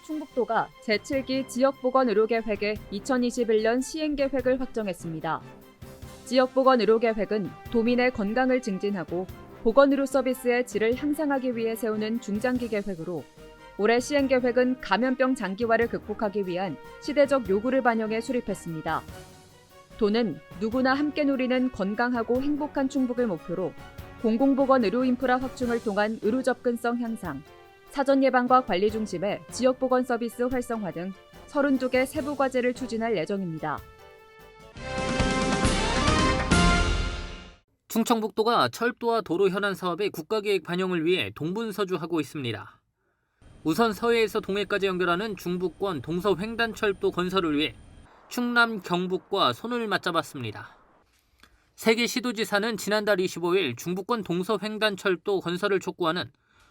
충북도가 제7기 지역보건의료계획의 2021년 시행계획을 확정했습니다. 지역보건의료계획은 도민의 건강을 증진하고 보건의료 서비스의 질을 향상하기 위해 세우는 중장기 계획으로 올해 시행계획은 감염병 장기화를 극복하기 위한 시대적 요구를 반영해 수립했습니다. 도는 누구나 함께 누리는 건강하고 행복한 충북을 목표로 공공보건 의료 인프라 확충을 통한 의료 접근성 향상, 사전 예방과 관리 중심의 지역보건 서비스 활성화 등 32개 세부 과제를 추진할 예정입니다. 충청북도가 철도와 도로 현안 사업의 국가계획 반영을 위해 동분서주하고 있습니다. 우선 서해에서 동해까지 연결하는 중부권 동서횡단철도 건설을 위해 충남, 경북과 손을 맞잡았습니다. 세 개 시도지사는 지난달 25일 중부권 동서횡단철도 건설을 촉구하는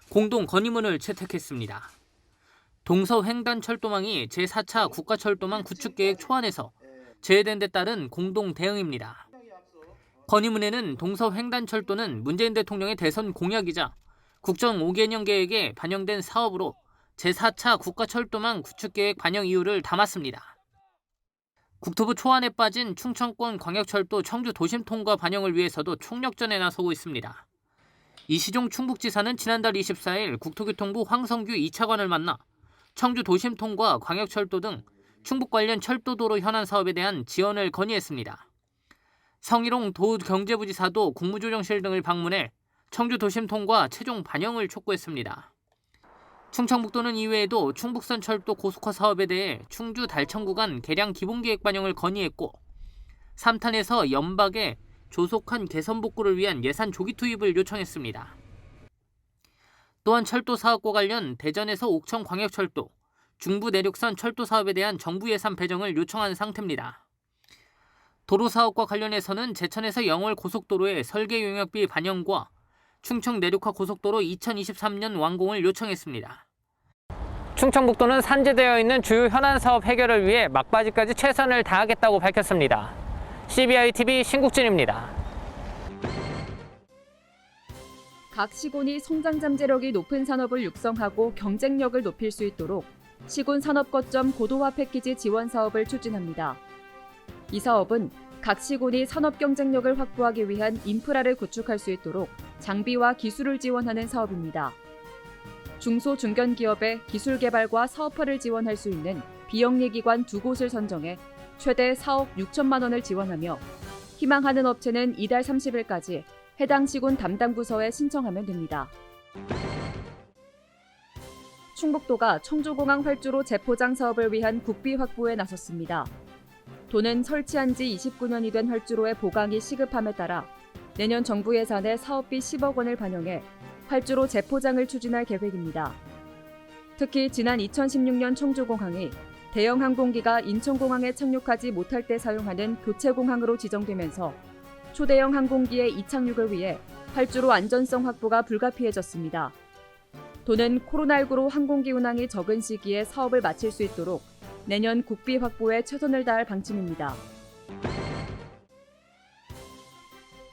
공동 건의문을 채택했습니다. 동서횡단철도망이 제4차 국가철도망 구축계획 초안에서 제외된 데 따른 공동 대응입니다. 건의문에는 동서횡단철도는 문재인 대통령의 대선 공약이자 국정 5개년 계획에 반영된 사업으로 제4차 국가철도망 구축계획 반영 이유를 담았습니다. 국토부 초안에 빠진 충청권 광역철도 청주 도심 통과 반영을 위해서도 총력전에 나서고 있습니다. 이시종 충북지사는 지난달 24일 국토교통부 황성규 2차관을 만나 청주 도심 통과 광역철도 등 충북 관련 철도도로 현안 사업에 대한 지원을 건의했습니다. 성희롱 도경제부지사도 국무조정실 등을 방문해 청주 도심 통과 최종 반영을 촉구했습니다. 충청북도는 이외에도 충북선 철도 고속화 사업에 대해 충주 달청 구간 개량 기본계획 반영을 건의했고 3탄에서 연박에 조속한 개선 복구를 위한 예산 조기 투입을 요청했습니다. 또한 철도 사업과 관련 대전에서 옥천 광역철도, 중부 내륙선 철도 사업에 대한 정부 예산 배정을 요청한 상태입니다. 도로 사업과 관련해서는 제천에서 영월 고속도로의 설계 용역비 반영과 충청 내륙화 고속도로 2023년 완공을 요청했습니다. 충청북도는 산재되어 있는 주요 현안 사업 해결을 위해 막바지까지 최선을 다하겠다고 밝혔습니다. CBI-TV 신국진입니다. 각 시군이 성장 잠재력이 높은 산업을 육성하고 경쟁력을 높일 수 있도록 시군 산업 거점 고도화 패키지 지원 사업을 추진합니다. 이 사업은 각 시군이 산업 경쟁력을 확보하기 위한 인프라를 구축할 수 있도록 장비와 기술을 지원하는 사업입니다. 중소 중견 기업의 기술 개발과 사업화를 지원할 수 있는 비영리 기관 2곳을 선정해 최대 4억 6천만 원을 지원하며 희망하는 업체는 이달 30일까지 해당 시군 담당 부서에 신청하면 됩니다. 충북도가 청주공항 활주로 재포장 사업을 위한 국비 확보에 나섰습니다. 도는 설치한 지 29년이 된 활주로의 보강이 시급함에 따라 내년 정부 예산에 사업비 10억 원을 반영해 활주로 재포장을 추진할 계획입니다. 특히 지난 2016년 청주공항이 대형 항공기가 인천공항에 착륙하지 못할 때 사용하는 교체공항으로 지정되면서 초대형 항공기의 이착륙을 위해 활주로 안전성 확보가 불가피해졌습니다. 도는 코로나19로 항공기 운항이 적은 시기에 사업을 마칠 수 있도록 내년 국비 확보에 최선을 다할 방침입니다.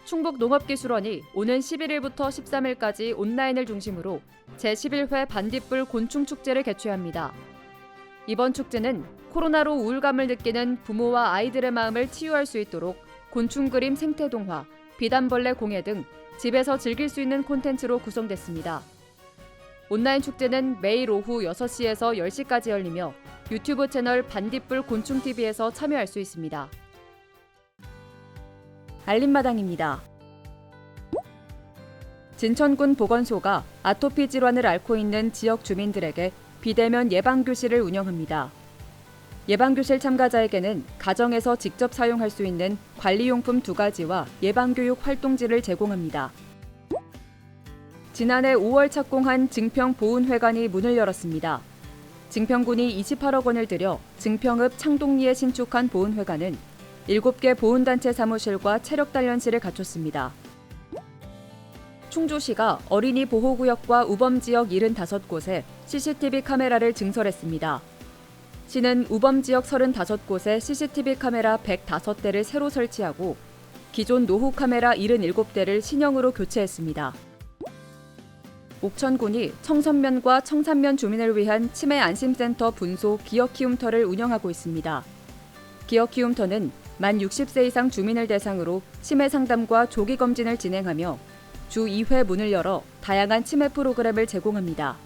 충북농업기술원이 오는 11일부터 13일까지 온라인을 중심으로 제11회 반딧불 곤충축제를 개최합니다. 이번 축제는 코로나로 우울감을 느끼는 부모와 아이들의 마음을 치유할 수 있도록 곤충 그림 생태동화, 비단벌레 공예 등 집에서 즐길 수 있는 콘텐츠로 구성됐습니다. 온라인 축제는 매일 오후 6시에서 10시까지 열리며 유튜브 채널 반딧불 곤충TV에서 참여할 수 있습니다. 알림마당입니다. 진천군 보건소가 아토피 질환을 앓고 있는 지역 주민들에게 비대면 예방교실을 운영합니다. 예방교실 참가자에게는 가정에서 직접 사용할 수 있는 관리용품 2가지와 예방교육 활동지를 제공합니다. 지난해 5월 착공한 증평보훈회관이 문을 열었습니다. 증평군이 28억 원을 들여 증평읍 창동리에 신축한 보훈회관은 7개 보훈단체 사무실과 체력단련실을 갖췄습니다. 충주시가 어린이 보호구역과 우범지역 75곳에 CCTV 카메라를 증설했습니다. 시는 우범지역 35곳에 CCTV 카메라 105대를 새로 설치하고 기존 노후 카메라 77대를 신형으로 교체했습니다. 옥천군이 청선면과 청산면 주민을 위한 치매 안심센터 분소 기억키움터를 운영하고 있습니다. 기억키움터는 만 60세 이상 주민을 대상으로 치매 상담과 조기 검진을 진행하며 주 2회 문을 열어 다양한 치매 프로그램을 제공합니다.